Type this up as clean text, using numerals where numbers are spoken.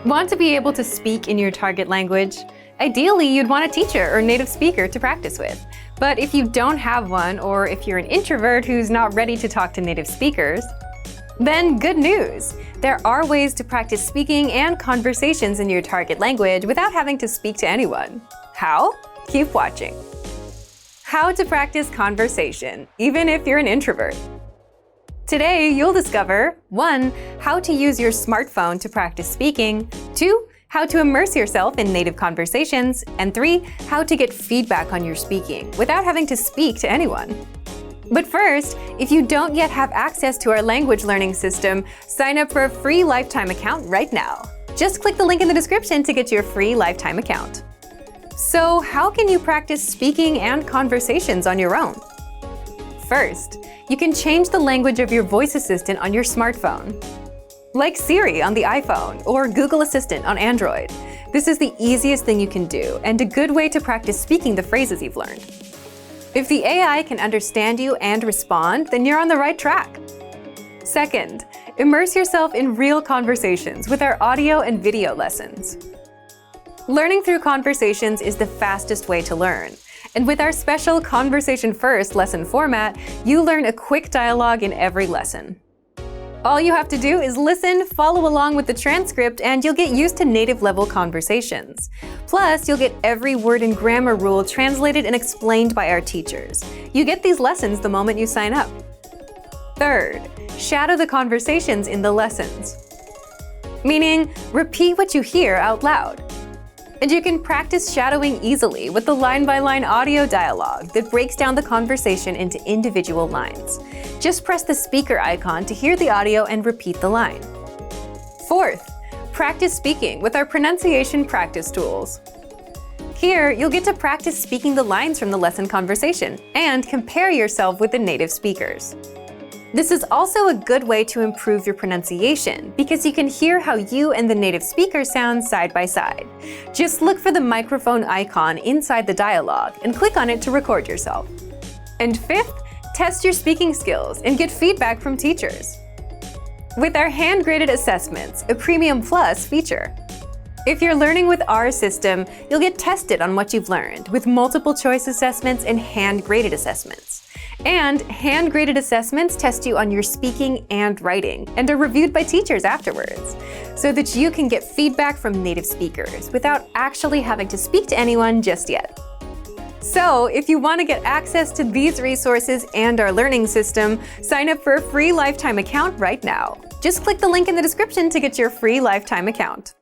Want to be able to speak in your target language? Ideally, you'd want a teacher or native speaker to practice with. But if you don't have one, or if you're an introvert who's not ready to talk to native speakers, then good news! There are ways to practice speaking and conversations in your target language without having to speak to anyone. How? Keep watching. How to practice conversation, even if you're an introvert. Today, you'll discover 1. How to use your smartphone to practice speaking, 2. How to immerse yourself in native conversations, and 3. How to get feedback on your speaking without having to speak to anyone. But first, if you don't yet have access to our language learning system, sign up for a free lifetime account right now. Just click the link in the description to get your free lifetime account. So, how can you practice speaking and conversations on your own? First, you can change the language of your voice assistant on your smartphone, like Siri on the iPhone or Google Assistant on Android. This is the easiest thing you can do and a good way to practice speaking the phrases you've learned. If the AI can understand you and respond, then you're on the right track. Second, immerse yourself in real conversations with our audio and video lessons. Learning through conversations is the fastest way to learn. And with our special Conversation First lesson format, you learn a quick dialogue in every lesson. All you have to do is listen, follow along with the transcript, and you'll get used to native-level conversations. Plus, you'll get every word and grammar rule translated and explained by our teachers. You get these lessons the moment you sign up. Third, shadow the conversations in the lessons. Meaning, repeat what you hear out loud. And you can practice shadowing easily with the line-by-line audio dialogue that breaks down the conversation into individual lines. Just press the speaker icon to hear the audio and repeat the line. Fourth, practice speaking with our pronunciation practice tools. Here, you'll get to practice speaking the lines from the lesson conversation and compare yourself with the native speakers. This is also a good way to improve your pronunciation because you can hear how you and the native speaker sound side by side. Just look for the microphone icon inside the dialogue and click on it to record yourself. And fifth, test your speaking skills and get feedback from teachers with our hand-graded assessments, a Premium Plus feature. If you're learning with our system, you'll get tested on what you've learned with multiple choice assessments and hand-graded assessments. And hand-graded assessments test you on your speaking and writing and are reviewed by teachers afterwards, so that you can get feedback from native speakers without actually having to speak to anyone just yet. So, if you want to get access to these resources and our learning system, sign up for a free lifetime account right now. Just click the link in the description to get your free lifetime account.